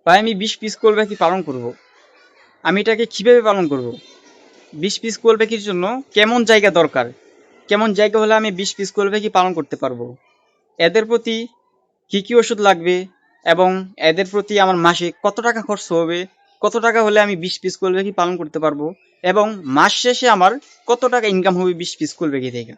ভাই আমি 20 পিস কোয়েল পাখি পালন করব। আমি এটাকে কিভাবে পালন করব? 20 পিস কোয়েল পাখির জন্য কেমন জায়গা দরকার? কেমন জায়গা হলে আমি 20 পিস কোয়েল পাখি পালন করতে পারবো? এদের প্রতি কি কি ওষুধ লাগবে এবং এদের প্রতি আমার মাসে কত টাকা খরচ হবে? কত টাকা হলে আমি 20 পিস কোয়েল পাখি পালন করতে পারবো? এবং মাস শেষে আমার কত টাকা ইনকাম হবে 20 পিস কোয়েল পাখি থেকে?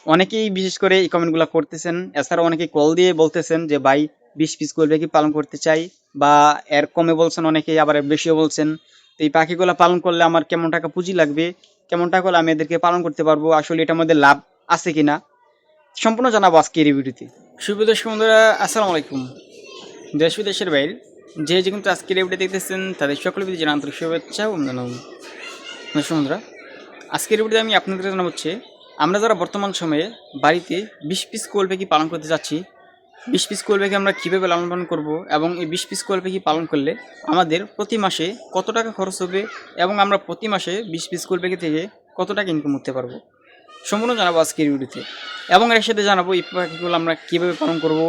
অনেকেই বিশেষ করে এই কমেন্টগুলো করতেছেন। এছাড়াও অনেকে কল দিয়ে বলতেছেন যে ভাই 20 পিস কোয়েল পাখি পালন করতে চাই, বা এর কমে বলছেন অনেকেই, আবার এর বেশিও বলছেন। তো এই পাখিগুলো পালন করলে আমার কেমন টাকা পুঁজি লাগবে, কেমন টাকা হলে আমি এদেরকে পালন করতে পারবো, আসলে এটার মধ্যে লাভ আছে কিনা, সম্পূর্ণ জানাবো আজকের এই ভিডিওতে। শুভ দর্শক বন্ধুরা, আসসালামু আলাইকুম। দেশ বিদেশের বাইরে যে কিন্তু আজকের এই ভিডিও দেখতেছেন তাদের সকলের প্রতি জানা আন্তরিক শুভেচ্ছা ও অভিনন্দন। দর্শক বন্ধুরা, আজকের ভিডিওতে আমি আপনাদের জানাবো হচ্ছে আমরা যারা বর্তমান সময়ে বাড়িতে 20 পিস কোয়েল পাখি পালন করতে যাচ্ছি, 20 পিস কোয়েল পাখি আমরা কীভাবে লালন পালন করবো এবং এই 20 পিস কোয়েল পাখি পালন করলে আমাদের প্রতি মাসে কত টাকা খরচ হবে এবং আমরা প্রতি মাসে 20 পিস কোয়েল পাখি থেকে কত টাকা ইনকাম করতে পারবো, সম্পূর্ণ জানাবো আজকের ভিডিওতে। এবং এর সাথে জানাবো এই পাখিগুলো আমরা কীভাবে পালন করব,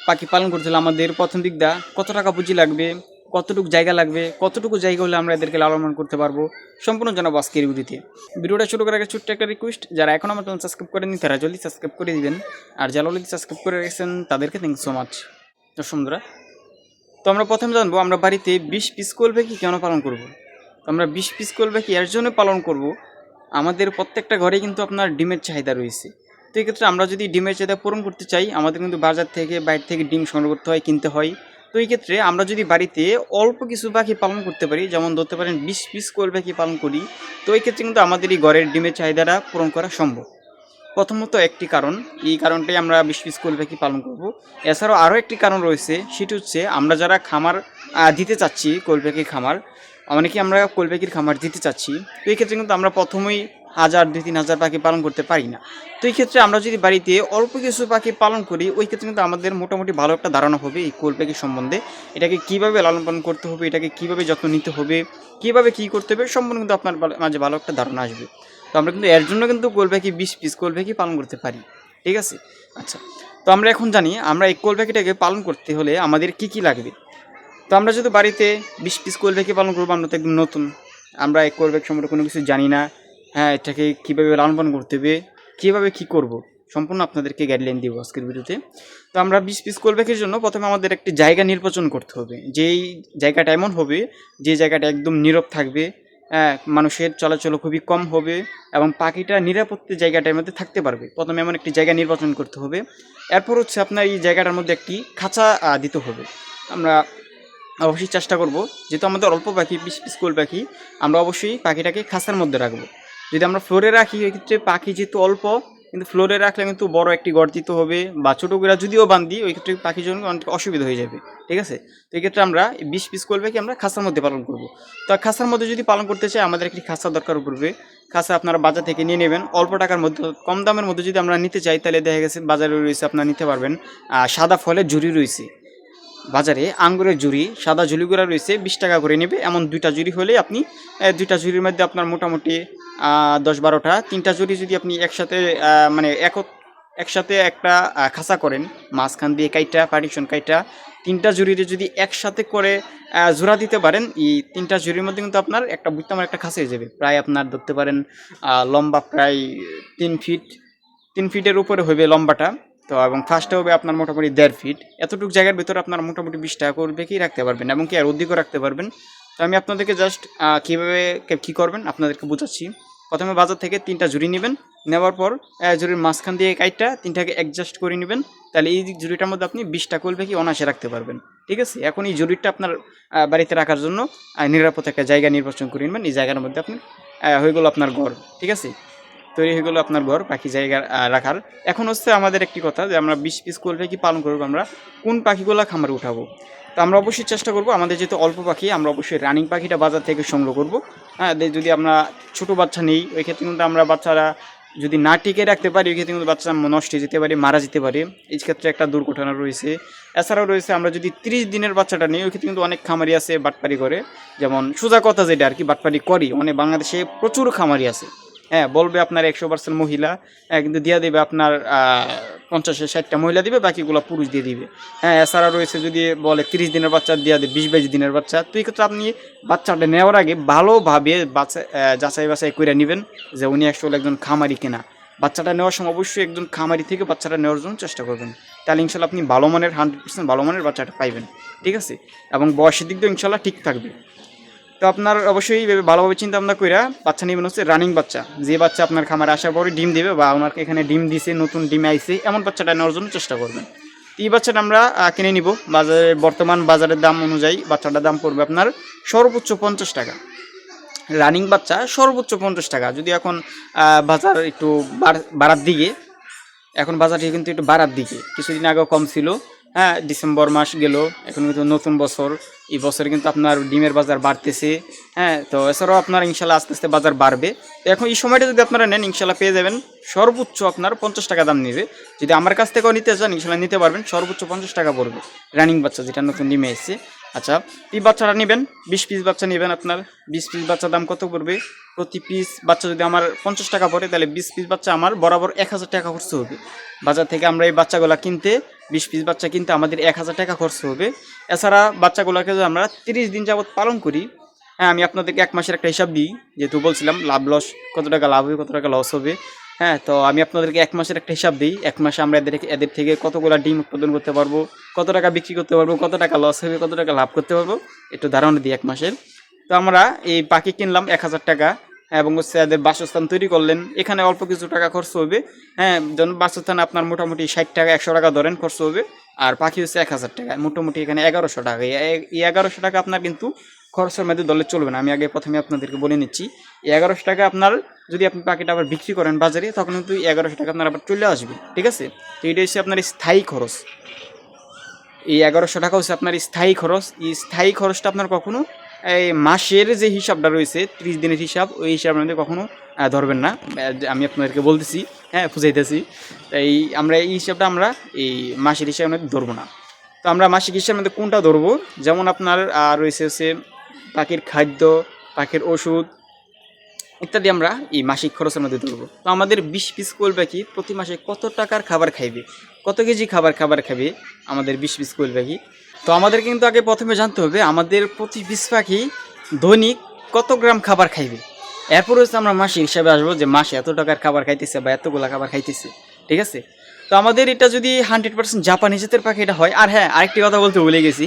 পাখি পালন করতে হলে আমাদের প্রথম দিকটা কত টাকা পুঁজি লাগবে, কতটুকু জায়গা লাগবে, কতটুকু জায়গা হলে আমরা এদেরকে লালন পালন করতে পারবো, সম্পূর্ণ জানাবো আজকের ভিডিওতে। ভিডিওটা শুরু করার আগে ছোট্ট একটা রিকোয়েস্ট, যারা এখন আমার চ্যানেল সাবস্ক্রাইব করেননি তারা জলদি সাবস্ক্রাইব করে দিবেন, আর যারা অলরেডি সাবস্ক্রাইব করে রেখেছেন তাদেরকে থ্যাংক সো মাচ। তো সুন্দরা, তো আমরা প্রথমে জানবো আমরা বাড়িতে 20 পিস কোয়েল পাখি কেন পালন করব। তো আমরা 20 পিস কোয়েল পাখি এর জন্য পালন করব, আমাদের প্রত্যেকটা ঘরে কিন্তু আপনার ডিমের চাহিদা রয়েছে। তো এক্ষেত্রে আমরা যদি ডিমের চাহিদা পূরণ করতে চাই, আমাদের কিন্তু বাজার থেকে বাইরে থেকে ডিম সংগ্রহ করতে হয়, কিনতে হয়। তো এই ক্ষেত্রে আমরা যদি বাড়িতে অল্প কিছু পাখি পালন করতে পারি, যেমন ধরতে পারেন 20 পিস কোয়েল পাখি পালন করি, তো এই ক্ষেত্রে কিন্তু আমাদের এই ঘরের ডিমের চাহিদাটা পূরণ করা সম্ভব। প্রথমত একটি কারণ, এই কারণটাই আমরা 20 পিস কোয়েল পাখি পালন করব। এছাড়াও আরও একটি কারণ রয়েছে, সেটি হচ্ছে আমরা যারা খামার দিতে চাচ্ছি, কোয়েল পাখির খামার, অনেকে আমরা কোয়েল পাখির খামার দিতে চাচ্ছি, তো এই ক্ষেত্রে কিন্তু আমরা প্রথমেই 1000, 2-3 হাজার পাখি পালন করতে পারি না। তো এই ক্ষেত্রে আমরা যদি বাড়িতে অল্প কিছু পাখি পালন করি, ওই ক্ষেত্রে কিন্তু আমাদের মোটামুটি ভালো একটা ধারণা হবে এই কোয়েল পাখি সম্বন্ধে। এটাকে কীভাবে লালন পালন করতে হবে, এটাকে কীভাবে যত্ন নিতে হবে, কীভাবে কী করতে হবে, সম্পূর্ণ কিন্তু আপনার মাঝে ভালো একটা ধারণা আসবে। তো আমরা কিন্তু এর জন্য কিন্তু কোয়েল পাখি 20 পিস কোয়েল পাখি পালন করতে পারি, ঠিক আছে? আচ্ছা, তো আমরা এখন জানি আমরা এই কোয়েল পাখিটাকে পালন করতে হলে আমাদের কি কি লাগবে। তো আমরা যদি বাড়িতে 20 পিস কোয়েল পাখি পালন করবো, আমরা তো একদম নতুন, আমরা এই কোয়েল পাখি সম্পর্কে কোনো কিছু জানি না। হ্যাঁ, এটাকে কীভাবে লালন পালন করতে হবে, কীভাবে কী করব, সম্পূর্ণ আপনাদেরকে গাইডলাইন দিব আজকের ভিডিওতে। তো আমরা 20 পিস কোয়েল পাখির জন্য প্রথমে আমাদের একটি জায়গা নির্বাচন করতে হবে, যেই জায়গাটা এমন হবে যে জায়গাটা একদম নীরব থাকবে, মানুষের চলাচল খুবই কম হবে এবং পাখিটা নিরাপত্তা জায়গাটার মধ্যে থাকতে পারবে। প্রথমে এমন একটি জায়গা নির্বাচন করতে হবে। এরপর হচ্ছে আপনার এই জায়গাটার মধ্যে একটি খাঁচা দিতে হবে। আমরা অবশ্যই চেষ্টা করব, যেহেতু আমাদের অল্প পাখি 20 পিস কোয়েল পাখি, আমরা অবশ্যই পাখিটাকে খাঁচার মধ্যে রাখবো। যদি আমরা ফ্লোরে রাখি, ওই ক্ষেত্রে পাখি যেহেতু অল্প, কিন্তু ফ্লোরে রাখলে কিন্তু বড় একটি ঘর দিতে হবে, বা ছোটো করে যদিও বান্ধি ওই ক্ষেত্রে পাখির জন্য অনেক অসুবিধা হয়ে যাবে, ঠিক আছে? তো এই ক্ষেত্রে আমরা 20 পিস কোয়েল পাখি আমরা খাঁচার মধ্যে পালন করব। তো খাঁচার মধ্যে যদি পালন করতে চাই, আমাদের একটি খাঁচা দরকার পড়বে। খাঁচা আপনারা বাজার থেকে নিয়ে নেবেন অল্প টাকার মধ্যে, কম দামের মধ্যে যদি আমরা নিতে চাই, তাহলে দেখা গেছে বাজারে রয়েছে, আপনারা নিতে পারবেন সাদা ফলের ঝুড়ি রয়েছে বাজারে, আঙ্গুরের ঝুড়ি, সাদা ঝুড়িগুলো রয়েছে, 20 টাকা করে নেবে। এমন 2টা ঝুড়ি হলে আপনি 2টা ঝুড়ির মধ্যে আপনার মোটামুটি 10-12টা, 3টা ঝুড়ি যদি আপনি একসাথে মানে একসাথে একটা খাঁচা করেন, মাঝখান দিয়ে কাইটা পার্টিশন কাইটা 3টা ঝুড়িতে যদি একসাথে করে জোড়া দিতে পারেন, এই 3টা ঝুড়ির মধ্যে কিন্তু আপনার একটা বুঝতে একটা খাঁচা হয়ে যাবে। প্রায় আপনার ধরতে পারেন লম্বা প্রায় 3 ফিটের উপরে হবে লম্বাটা। তো এবং ফার্স্টে হবে আপনার মোটামুটি 1.5 ফিট। এতটুকু জায়গার ভিতরে আপনার মোটামুটি 20 টাকা করে কি রাখতে পারবেন, এবং কি আর অধিকও রাখতে পারবেন। তো আমি আপনাদেরকে জাস্ট কীভাবে কী করবেন আপনাদেরকে বোঝাচ্ছি। প্রথমে বাজার থেকে 3টা ঝুড়ি নেবেন, নেওয়ার পর ঝুড়ির মাঝখান দিয়ে কাইটটা 3টাকে অ্যাডজাস্ট করে নেবেন। তাহলে এই ঝুড়িটার মধ্যে আপনি 20টা কোয়েল পাখি অনায়াসে রাখতে পারবেন, ঠিক আছে? এখন এই ঝুড়িটা আপনার বাড়িতে রাখার জন্য নিরাপদ একটা জায়গা নির্বাচন করে নেবেন। এই জায়গার মধ্যে আপনি হয়ে গেল আপনার ঘর, ঠিক আছে? তৈরি হয়ে গেলো আপনার ঘর পাখি জায়গা রাখার। এখন হচ্ছে আমাদের একটি কথা, যে আমরা 20 পিস কোয়েল পাখি পালন করবো, আমরা কোন পাখিগুলো খামারে উঠাবো। তো আমরা অবশ্যই চেষ্টা করবো, আমাদের যেহেতু অল্প পাখি, আমরা অবশ্যই রানিং পাখিটা বাজার থেকে সংগ্রহ করবো। হ্যাঁ, যদি আমরা ছোটো বাচ্চা নেই, ওই ক্ষেত্রে কিন্তু আমরা বাচ্চারা যদি না টিকে রাখতে পারি, ওই ক্ষেত্রে কিন্তু বাচ্চা নষ্ট হয়ে যেতে পারে, মারা যেতে পারে। এই ক্ষেত্রে একটা দুর্ঘটনা রয়েছে। এছাড়াও রয়েছে আমরা যদি 30 দিনের বাচ্চাটা নিই, ওই ক্ষেত্রে কিন্তু অনেক খামারি আছে বাটপারি করে, যেমন সোজা কথা যেটা আর কি, বাটপারি করি, মানে বাংলাদেশে প্রচুর খামারি আছে। হ্যাঁ বলবে আপনার 100% মহিলা, কিন্তু দিয়ে দেবে আপনার 50-60টা মহিলা দিবে, বাকিগুলো পুরুষ দিয়ে দিবে। হ্যাঁ এছাড়া রয়েছে যদি বলে 30 দিনের বাচ্চা দিয়ে দেবে, 20-22 দিনের বাচ্চা। তো এই ক্ষেত্রে আপনি বাচ্চাটা নেওয়ার আগে ভালোভাবে বাচ্চা যাচাই বাছাই করে নেবেন যে উনি আসলে একজন খামারি কিনা। বাচ্চাটা নেওয়ার সময় অবশ্যই একজন খামারি থেকে বাচ্চাটা নেওয়ার জন্য চেষ্টা করবেন, তাহলে ইনশাল্লাহ আপনি ভালো মানের 100% ভালো মানের বাচ্চাটা পাইবেন, ঠিক আছে। এবং বয়সের দিক দিয়ে ইনশাল্লাহ ঠিক থাকবে। তো আপনার অবশ্যই ভালোভাবে চিন্তা ভাবনা কইরা বাচ্চা নেবেন হচ্ছে রানিং বাচ্চা, যে বাচ্চা আপনার খামারে আসার পরে ডিম দেবে বা ওনাকে এখানে ডিম দিছে, নতুন ডিম আইছে, এমন বাচ্চাটা নেওয়ার জন্য চেষ্টা করবেন। এই বাচ্চাটা আমরা কিনে নিব বাজারে, বর্তমান বাজারের দাম অনুযায়ী বাচ্চাটার দাম পড়বে আপনার সর্বোচ্চ 50 টাকা। রানিং বাচ্চা সর্বোচ্চ 50 টাকা। যদি এখন বাজার একটু বাড়ার দিকে, এখন বাজারটি কিন্তু একটু বাড়ার দিকে, কিছুদিন আগেও কম ছিল। হ্যাঁ ডিসেম্বর মাস গেল, এখন কিন্তু নতুন বছর, এই বছরে কিন্তু আপনার ডিমের বাজার বাড়তেছে। হ্যাঁ তো এছাড়াও আপনার ইনশাল্লাহ আস্তে আস্তে বাজার বাড়বে। তো এখন এই সময়টা যদি আপনারা নেন ইনশাল্লাহ পেয়ে যাবেন সর্বোচ্চ আপনার 50 টাকা দাম নেবে। যদি আমার কাছ থেকেও নিতে চান ইনশাল্লাহ নিতে পারবেন, সর্বোচ্চ 50 টাকা পড়বে রানিং বাচ্চা যেটা নতুন ডিমে এসেছে। আচ্ছা এই বাচ্চাটা নেবেন, 20 পিস বাচ্চা নেবেন আপনার, 20 পিস বাচ্চার দাম কত পড়বে? প্রতি পিস বাচ্চা যদি আমার 50 টাকা পড়ে, তাহলে 20 পিস বাচ্চা আমার বরাবর 1000 টাকা খরচ হবে। বাজার থেকে আমরা এই বাচ্চাগুলো কিনতে, 20 পিস বাচ্চা কিনতে আমাদের 1000 টাকা খরচ হবে। এছাড়া বাচ্চাগুলোকে যদি আমরা 30 দিন যাবত পালন করি, হ্যাঁ আমি আপনাদেরকে 1 মাসের একটা হিসাব দিই, যেহেতু বলছিলাম লাভ লস, কত টাকা লাভ হবে কত টাকা লস হবে। হ্যাঁ তো আমি আপনাদেরকে 1 মাসের একটা হিসাব দিই, 1 মাসে আমরা এদের থেকে কতগুলো ডিম উৎপাদন করতে পারবো, কত টাকা বিক্রি করতে পারবো, কত টাকা লস হবে, কত টাকা লাভ করতে পারবো, একটু ধারণা দিই 1 মাসের। তো আমরা এই পাখি কিনলাম 1000 টাকা, এবং হচ্ছে এদের বাসস্থান তৈরি করলেন, এখানে অল্প কিছু টাকা খরচ হবে। হ্যাঁ যেমন বাসস্থান আপনার মোটামুটি 60 টাকা 100 টাকা ধরেন খরচ হবে, আর পাখি হচ্ছে 1000 টাকা, মোটামুটি এখানে 1100 টাকা। এই 1100 টাকা আপনার কিন্তু খরচের মধ্যে দলে চলবে না। আমি আগে প্রথমে আপনাদেরকে বলে নিচ্ছি, এই 1100 টাকা আপনার যদি আপনি পাখিটা আবার বিক্রি করেন বাজারে, তখন কিন্তু 1100 টাকা আপনার আবার চলে আসবে, ঠিক আছে। তো এটা হচ্ছে আপনার স্থায়ী খরচ। এই 1100 টাকা হচ্ছে আপনার স্থায়ী খরচ। এই স্থায়ী খরচটা আপনার কখনো এই মাসের যে হিসাবটা রয়েছে 30 দিনের হিসাব, ওই হিসাবের মধ্যে কখনো ধরবেন না। আমি আপনাদেরকে বলতেছি, হ্যাঁ বুঝাইতেছি। এই আমরা এই হিসাবটা আমরা এই মাসের হিসাবের মধ্যে ধরবো না। তো আমরা মাসিক হিসাবের মধ্যে কোনটা ধরবো? যেমন আপনার রয়েছে হচ্ছে পাখির খাদ্য, পাখির ওষুধ ইত্যাদি আমরা এই মাসিক খরচের মধ্যে ধরবো। তো আমাদের 20 পিস কোয়েল পাখি প্রতি মাসে কত টাকার খাবার খাইবে, কত কেজি খাবার খাবে আমাদের 20 পিস কোয়েল পাখি? তো আমাদের কিন্তু আগে প্রথমে জানতে হবে আমাদের প্রতি পিস পাখি দৈনিক কত গ্রাম খাবার খাইবে। এরপর হচ্ছে আমরা মাসিক হিসাবে আসবো যে মাসে এত টাকার খাবার খাইতেছে বা এতগুলা খাবার খাইতেছে, ঠিক আছে। তো আমাদের এটা যদি 100% জাপানি জাতের পাখি এটা হয়। আর হ্যাঁ আরেকটি কথা বলতে ভুলে গেছি,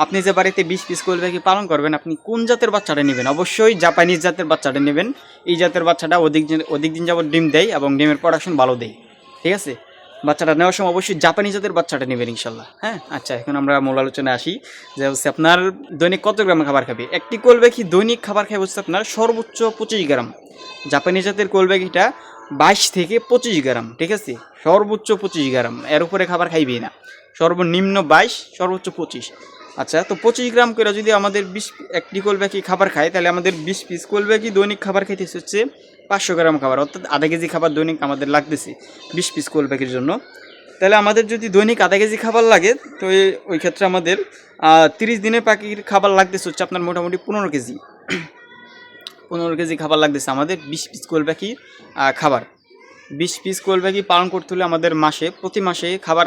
আপনি যে বাড়িতে 20 পিস কোয়েল পাখি পালন করবেন, আপনি কোন জাতের বাচ্চাটা নেবেন? অবশ্যই জাপানিজ জাতের বাচ্চাটা নেবেন। এই জাতের বাচ্চাটা অধিক দিন যাবত ডিম দেয় এবং ডিমের প্রোডাকশন ভালো দেয়, ঠিক আছে। বাচ্চাটা নেওয়ার সময় অবশ্যই জাপানি জাতের বাচ্চাটা নেবেন ইনশাল্লাহ। হ্যাঁ আচ্ছা এখন আমরা মূল আলোচনায় আসি, যে হচ্ছে আপনার দৈনিক কত গ্রাম খাবার খাবে। একটি কোয়েল পাখি দৈনিক খাবার খাবে হচ্ছে আপনার সর্বোচ্চ 25 গ্রাম। জাপানি জাতের কোয়েল পাখিটা 22 থেকে 25 গ্রাম, ঠিক আছে। সর্বোচ্চ 25 গ্রাম, এর উপরে খাবার খাইবেই না। সর্বনিম্ন 22, সর্বোচ্চ 25। আচ্ছা তো 25 গ্রাম করে যদি আমাদের 20 একটি কোয়েল পাখি খাবার খায়, তাহলে আমাদের 20 পিস কোয়েল পাখি দৈনিক খাবার খাইতেছে হচ্ছে 500 গ্রাম খাবার, অর্থাৎ আধা কেজি খাবার দৈনিক আমাদের লাগতেছে 20 পিস কোয়েল পাখির জন্য। তাহলে আমাদের যদি দৈনিক আধা কেজি খাবার লাগে, তো ওই ক্ষেত্রে আমাদের 30 দিনের পাখির খাবার লাগতেছে হচ্ছে আপনার মোটামুটি 15 কেজি। 15 কেজি খাবার লাগতেছে আমাদের 20 পিস কোয়েল পাখির খাবার। 20 পিস কোয়েল পাখি পালন করতে হলে আমাদের প্রতি মাসে খাবার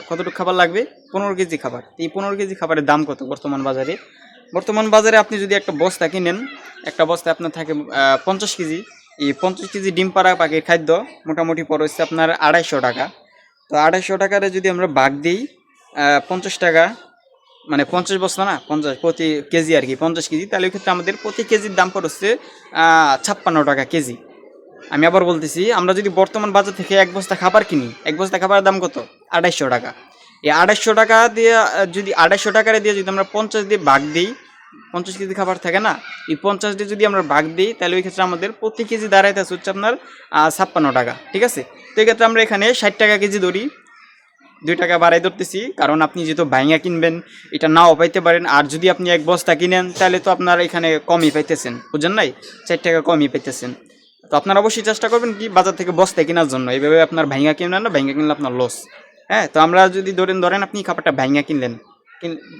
কতটুকু খাবার লাগবে? 15 কেজি খাবার। এই 15 কেজি খাবারের দাম কত বর্তমান বাজারে? বর্তমান বাজারে আপনি যদি একটা বস্তা কিনেন, একটা বস্তায় আপনার থাকে 50 কেজি। এই 50 কেজি ডিম পাড়া পাখির খাদ্য মোটামুটি পড়ে হচ্ছে আপনার 250 টাকা। তো 250 টাকারে যদি আমরা ভাগ দিই 50 টাকা, মানে 50 বস্তা না 50 প্রতি কেজি আর কি, 50 কেজি, তাহলে ওই ক্ষেত্রে আমাদের প্রতি কেজির দাম পড়ছে 56 টাকা কেজি। আমি আবার বলতেছি, আমরা যদি বর্তমান বাজার থেকে 1 বস্তা খাবার কিনি, 1 বস্তা খাবারের দাম কত? 250 টাকা। এই 250 টাকা দিয়ে যদি 250 টাকারে দিয়ে যদি আমরা 50 দিয়ে ভাগ দিই, 50 কেজি খাবার থাকে না, এই 50 দিয়ে যদি আমরা ভাগ দিই, তাহলে ওই ক্ষেত্রে আমাদের প্রতি কেজি দাঁড়াইতে হচ্ছে আপনার 56 টাকা, ঠিক আছে। তো এই ক্ষেত্রে আমরা এখানে 60 টাকা কেজি ধরি, 2 টাকা বাড়াই ধরতেছি, কারণ আপনি যেহেতু ভাইঙা কিনবেন এটা নাও পাইতে পারেন। আর যদি আপনি 1 বস্তা কিনেন তাহলে তো আপনার এখানে কমই পাইতেছেন, বুঝছেন নাই, 4 টাকা কমই পাইতেছেন। তো আপনারা অবশ্যই চেষ্টা করবেন কি বাজার থেকে বস্তা কেনার জন্য, এইভাবে আপনার ভাইঙা কিনবেন না, ভাইঙা কিনলে আপনার লস। হ্যাঁ তো আমরা যদি ধরেন আপনি খাবারটা ভাইঙা কিনলেন,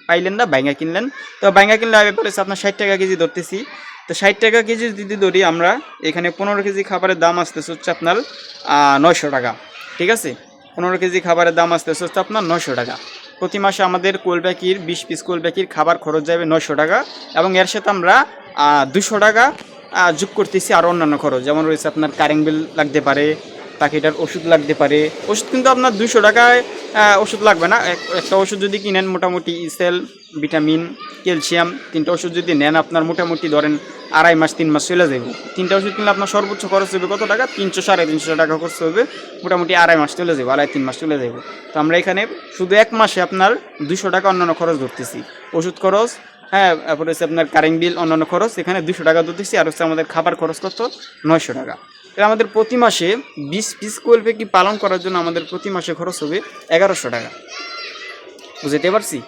পাইলেন না ভাইঙা কিনলেন, তো ভাইঙা কিনলে ব্যাপারে আপনার 60 টাকা কেজি ধরতেছি। তো 60 টাকা কেজি যদি ধরি আমরা, এখানে 15 কেজি খাবারের দাম আসতেছে হচ্ছে আপনার 900 টাকা। ঠিক আছে, 15 কেজি খাবারের দাম আসতেছে হচ্ছে আপনার 900 টাকা। প্রতি মাসে আমাদের কোয়েল পাখির 20 পিস কোয়েল পাখির খাবার খরচ যাবে 900 টাকা, এবং এর সাথে আমরা 200 টাকা যোগ করতেছি আরও অন্যান্য খরচ, যেমন রয়েছে আপনার কারেন্ট বিল লাগতে পারে, পাখিটার ওষুধ লাগতে পারে। ওষুধ কিন্তু আপনার 200 টাকায় ওষুধ লাগবে না। একটা ওষুধ যদি কিনেন মোটামুটি ইসেল, ভিটামিন, ক্যালসিয়াম, 3টা ওষুধ যদি নেন আপনার মোটামুটি ধরেন 2.5 মাস 3 মাস চলে যাবে। 3টা ওষুধ কিনলে আপনার সর্বোচ্চ খরচ হবে কত টাকা? 300 350 টাকা খরচ হবে, মোটামুটি 2.5 মাস চলে যাবে, 2.5 3 মাস চলে যাবে। তো আমরা এখানে শুধু 1 মাসে আপনার 200 টাকা অন্যান্য খরচ ধরতেছি, ওষুধ খরচ, হ্যাঁ, তারপরে হচ্ছে আপনার কারেন্ট বিল, অন্যান্য খরচ, এখানে 200 টাকা ধরতেছি, আর হচ্ছে আমাদের খাবার খরচ কত? 900 টাকা। তাহলে আমাদের প্রতি মাসে 20 পিস কোয়েল পাখি পালন করার জন্য আমাদের প্রতি মাসে খরচ হবে 1100 টাকা। বুঝতে পারছি?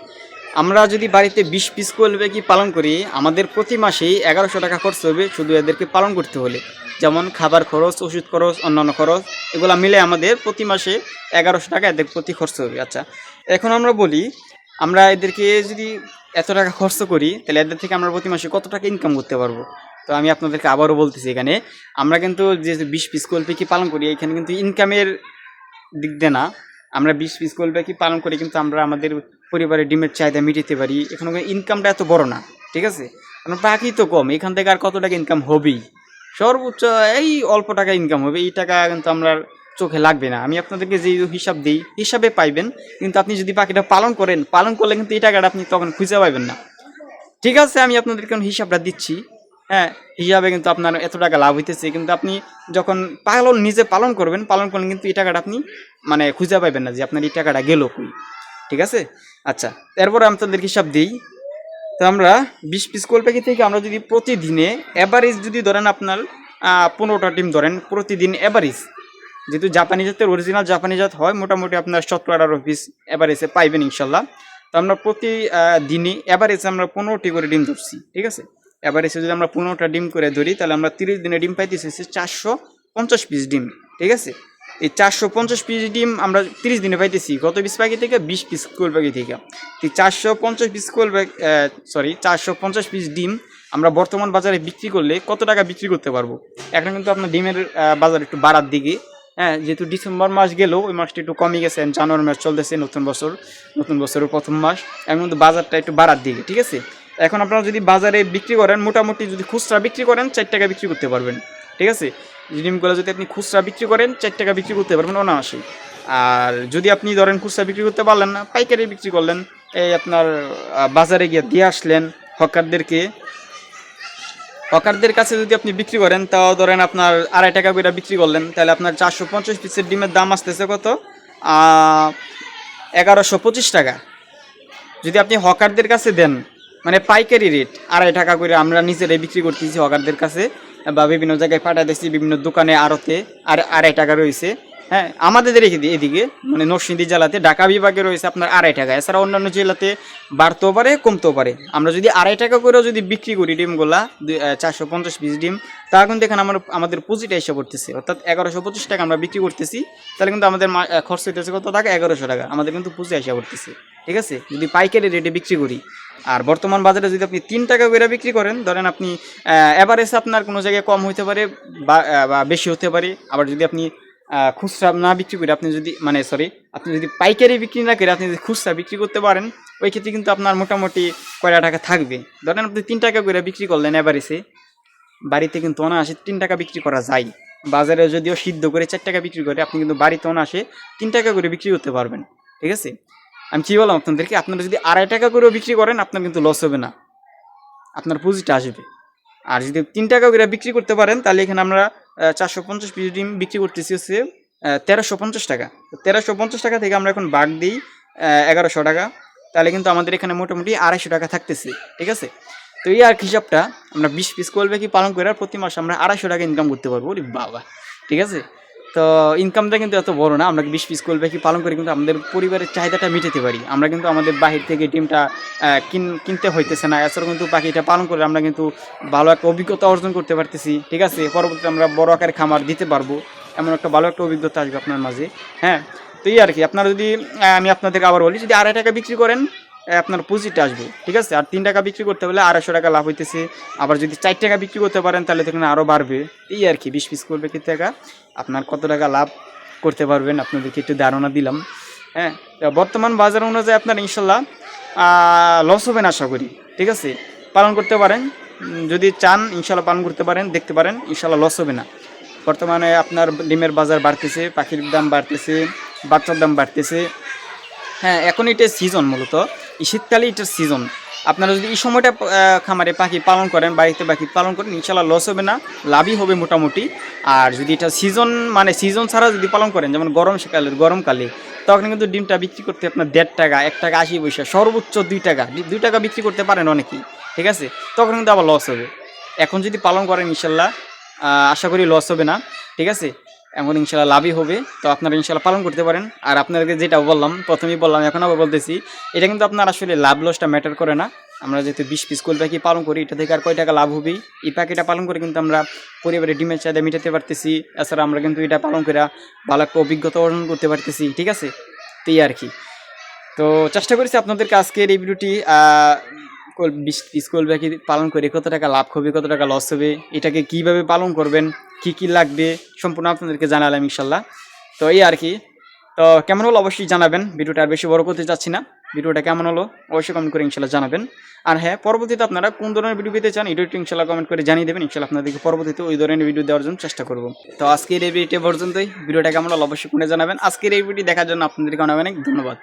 আমরা যদি বাড়িতে 20 পিস কোয়েল পাখি পালন করি, আমাদের প্রতি মাসেই 1100 টাকা খরচ হবে শুধু এদেরকে পালন করতে হলে। যেমন খাবার খরচ, ওষুধ খরচ, অন্যান্য খরচ, এগুলো মিলে আমাদের প্রতি মাসে 1100 টাকা এদের প্রতি খরচ হবে। আচ্ছা, এখন আমরা বলি, আমরা এদেরকে যদি এত টাকা খরচ করি, তাহলে এদের থেকে আমরা প্রতি মাসে কত টাকা ইনকাম করতে পারবো? তো আমি আপনাদেরকে আবারও বলতেছি, এখানে আমরা কিন্তু যে 20 পিস কোয়েল পাখি পালন করি, এখানে কিন্তু ইনকামের দিক দিয়ে না, আমরা 20 পিস কোয়েল পাখি পালন করি কিন্তু আমরা আমাদের পরিবারের ডিমের চাহিদা মিটাতে পারি। এখানে ইনকামটা এত বড় না, ঠিক আছে? কারণ পাখি তো কম, এখান থেকে আর কত টাকা ইনকাম হবেই? সর্বোচ্চ এই অল্প টাকা ইনকাম হবে, এই টাকা কিন্তু আমরা চোখে লাগবে না। আমি আপনাদেরকে যে হিসাব দিই, হিসাবে পাইবেন, কিন্তু আপনি যদি পাখিটা পালন করেন, পালন করলে কিন্তু এই টাকাটা আপনি তখন খুঁজে পাইবেন না। ঠিক আছে, আমি আপনাদেরকে হিসাবটা দিচ্ছি, হ্যাঁ, হিসাবে কিন্তু আপনার এত টাকা লাভ হইতেছে, কিন্তু আপনি যখন নিজে পালন করবেন, পালন করলে কিন্তু এই টাকাটা আপনি মানে খুঁজে পাইবেন না যে আপনার এই টাকাটা গেল কই। ঠিক আছে? আচ্ছা, এরপরে আমি আপনাদের হিসাব দিই। তো আমরা 20 পিস কোয়েল পাখি থেকে আমরা যদি প্রতিদিনে অ্যাভারেজ যদি ধরেন আপনার 15টা ডিম ধরেন প্রতিদিন অ্যাভারেজ, যেহেতু জাপানি জাতের অরিজিনাল জাপানি জাত হয়, মোটামুটি আপনার 17-18 পিস অ্যাভারেজে পাইবেন ইনশাল্লাহ। তো আমরা প্রতি দিনই অ্যাভারেজে আমরা 15টি করে ডিম ধরছি। ঠিক আছে, অ্যাভারেজে যদি আমরা 15টা ডিম করে ধরি, তাহলে আমরা 30 দিনে ডিম পাইতেছি 450 পিস ডিম। ঠিক আছে, এই 450 পিস ডিম আমরা 30 দিনে পাইতেছি কত পিস পাখি থেকে? 20 পিস কোয়েল পাখি থেকে। এই 450 পিস কোয়েল পাখি, 450 পিস ডিম আমরা বর্তমান বাজারে বিক্রি করলে কত টাকা বিক্রি করতে পারবো? এখন কিন্তু আপনার ডিমের বাজার একটু বাড়ার দিকে, হ্যাঁ, যেহেতু ডিসেম্বর মাস গেল, ওই মাসটা একটু কমে গেছে, জানুয়ারি মাস চলতেছে, নতুন বছরের প্রথম মাস, এখন কিন্তু বাজারটা একটু বাড়ার দিকে। ঠিক আছে, এখন আপনারা যদি বাজারে বিক্রি করেন, মোটামুটি যদি খুচরা বিক্রি করেন 4 টাকা বিক্রি করতে পারবেন। ঠিক আছে, ডিমগুলো যদি আপনি খুচরা বিক্রি করেন 4 টাকা বিক্রি করতে পারবেন অনায়াসেই। আর যদি আপনি ধরেন খুচরা বিক্রি করতে পারলেন না, পাইকারি বিক্রি করলেন, এই আপনার বাজারে গিয়ে দিয়ে আসলেন হকারদের কাছে যদি আপনি বিক্রি করেন, তাও ধরেন আপনার 2.5 টাকা করে বিক্রি করলেন, তাহলে আপনার 450 পিসের ডিমের দাম আসতেছে কত? 1125 টাকা। যদি আপনি হকারদের কাছে দেন, মানে পাইকারি রেট 2.5 টাকা করে আমরা নিজেরাই বিক্রি করতেছি হকারদের কাছে, বা বিভিন্ন জায়গায় পাঠা দিচ্ছি, বিভিন্ন দোকানে আড়তে, আর 2.5 টাকা রয়েছে। হ্যাঁ, আমাদের এদিকে মানে নরসিংদী জেলাতে, ঢাকা বিভাগে রয়েছে আপনার 2.5 টাকা। এছাড়া অন্যান্য জেলাতে বাড়তেও পারে, কমতেও পারে। আমরা যদি 2.5 টাকা করেও যদি বিক্রি করি ডিমগুলা, 450 পিস ডিম, তা কিন্তু এখানে আমাদের পুঁজিটা এসে পড়তেছে, অর্থাৎ 1125 টাকা আমরা বিক্রি করতেছি। তাহলে কিন্তু আমাদের খরচ হইতেছে কত টাকা? 1100 টাকা আমাদের কিন্তু পুঁজি এসে পড়তেছে। ঠিক আছে, যদি পাইকারি রেটে বিক্রি করি। আর বর্তমান বাজারে যদি আপনি 3 টাকা করে বিক্রি করেন, ধরেন আপনি এভারেজ আপনার কোনো জায়গায় কম হইতে পারে বা বেশি হতে পারে। আবার যদি আপনি খুচরা না বিক্রি করে, আপনি যদি পাইকারি বিক্রি না করে আপনি যদি খুচরা বিক্রি করতে পারেন, ওই ক্ষেত্রে কিন্তু আপনার মোটামুটি কয়টা টাকা থাকবে। ধরেন আপনি 3 টাকা করে বিক্রি করলেন এভারেজে, বাড়িতে কিন্তু অনায়াসে 3 টাকা বিক্রি করা যায়। বাজারে যদিও সিদ্ধ করে 4 টাকা বিক্রি করে, আপনি কিন্তু বাড়িতে অনায়াসে 3 টাকা করে বিক্রি করতে পারবেন। ঠিক আছে, আমি কী বললাম আপনাদেরকে, আপনারা যদি 2.5 টাকা করেও বিক্রি করেন, আপনার কিন্তু লস হবে না, আপনার পুঁজিটা আসবে। আর যদি 3 টাকা করে বিক্রি করতে পারেন, তাহলে এখানে আমরা 450 পিস ডিম বিক্রি করতেছি হচ্ছে 1350 টাকা। 1350 টাকা থেকে আমরা এখন বাদ দিই 1100 টাকা, তাহলে কিন্তু আমাদের এখানে মোটামুটি 250 টাকা থাকতেছে। ঠিক আছে, তো এই আর হিসাবটা, আমরা 20 পিস কোয়েল পাখি পালন করে প্রতি মাসে আমরা 250 টাকা ইনকাম করতে পারবো। বাবা, ঠিক আছে, তো ইনকামটা কিন্তু এত বড় না। আমরা 20 পিস কোয়েল পাখি পালন করে কিন্তু আমাদের পরিবারের চাহিদাটা মিটাতে পারি। আমরা কিন্তু আমাদের বাহির থেকে ডিমটা কিনতে হইতেছে না। এছাড়াও কিন্তু পাখিটা পালন করে আমরা কিন্তু ভালো একটা অভিজ্ঞতা অর্জন করতে পারতেছি। ঠিক আছে, পরবর্তীতে আমরা বড় আকারে খামার দিতে পারবো, এমন একটা ভালো একটা অভিজ্ঞতা আসবে আপনার মাঝে। হ্যাঁ, তো এই আর কি, আপনারা যদি আমি আপনাদেরকে আবার বলি, যদি 2.5 টাকা বিক্রি করেন আপনার পুঁজিটা আসবে, ঠিক আছে। আর 3 টাকা বিক্রি করতে হলে 250 টাকা লাভ হইতেছে। আবার যদি 4 টাকা বিক্রি করতে পারেন তাহলে তখন আরও বাড়বে। এই আর কি 20 পিস করবে কি টাকা আপনার কত টাকা লাভ করতে পারবেন আপনাদেরকে একটু ধারণা দিলাম। হ্যাঁ, বর্তমান বাজার অনুযায়ী আপনার ইনশাল্লাহ লস হবে না আশা করি, ঠিক আছে। পালন করতে পারেন, যদি চান ইনশাল্লাহ পালন করতে পারেন, দেখতে পারেন, ইনশাল্লাহ লস হবে না। বর্তমানে আপনার ডিমের বাজার বাড়তেছে, পাখির দাম বাড়তেছে, বাচ্চার দাম বাড়তেছে। হ্যাঁ, এখন এটার সিজন, মূলত এই শীতকালে এটার সিজন। আপনারা যদি এই সময়টা খামারে পাখি পালন করেন, বাড়িতে পাখি পালন করেন, ইনশাল্লাহ লস হবে না, লাভই হবে মোটামুটি। আর যদি এটা সিজন, মানে সিজন ছাড়া যদি পালন করেন, যেমন গরমকালে, তখন কিন্তু ডিমটা বিক্রি করতে আপনার 1.5 টাকা, 1 টাকা 80 পয়সা, সর্বোচ্চ 2 টাকা, 2 টাকা বিক্রি করতে পারেন অনেকেই, ঠিক আছে। তখন কিন্তু আবার লস হবে। এখন যদি পালন করেন ইনশাল্লাহ আশা করি লস হবে না, ঠিক আছে। এখন ইনশাল্লাহ লাভই হবে। তো আপনারা ইনশাল্লাহ পালন করতে পারেন। আর আপনাদেরকে যেটা বললাম, প্রথমেই বললাম, এখন আবার বলতেছি, এটা কিন্তু আপনার আসলে লাভ লসটা ম্যাটার করে না। আমরা যেহেতু 20 পিস কোয়েল পাখি পালন করি, এটা থেকে আর কয় টাকা লাভ হবেই। এই পাখিটা পালন করে কিন্তু আমরা পরিবারের ডিমের চাহিদা মেটাতে পারতেছি। এছাড়া আমরা কিন্তু এটা পালন করে ভালো একটা অভিজ্ঞতা অর্জন করতে পারতেছি, ঠিক আছে। তো এই আর কি। তো চেষ্টা করেছি আপনাদেরকে আজকের এই ভিডিওটি 20 পিস কোয়েল পাখি পালন করে কত টাকা লাভ হবে, কত টাকা লস হবে, এটাকে কিভাবে পালন করবেন, কি কি লাগবে, সম্পূর্ণ আপনাদেরকে জানালাম ইনশাল্লাহ। তো এই আর কি। তো কেমন হলো অবশ্যই জানাবেন। ভিডিওটা আর বেশি বড় করতে চাচ্ছি না। ভিডিওটা কেমন হলো অবশ্যই কমেন্ট করে ইনশাল্লাহ জানাবেন। আর হ্যাঁ, পরবর্তীতে আপনারা কোন ধরনের ভিডিও পেতে চান এটা একটু ইনশাল্লাহ কমেন্ট করে জানিয়ে দেবেন। ইনশাল্লাহ আপনাদেরকে পরবর্তীতে ওই ধরনের ভিডিও দেওয়ার জন্য চেষ্টা করব। তো আজকের এই ভিডিওটা পর্যন্তই। ভিডিওটা কেমন হলো অবশ্যই করে জানাবেন। আজকের এই ভিডিও দেখার জন্য আপনাদেরকে অনেক অনেক ধন্যবাদ।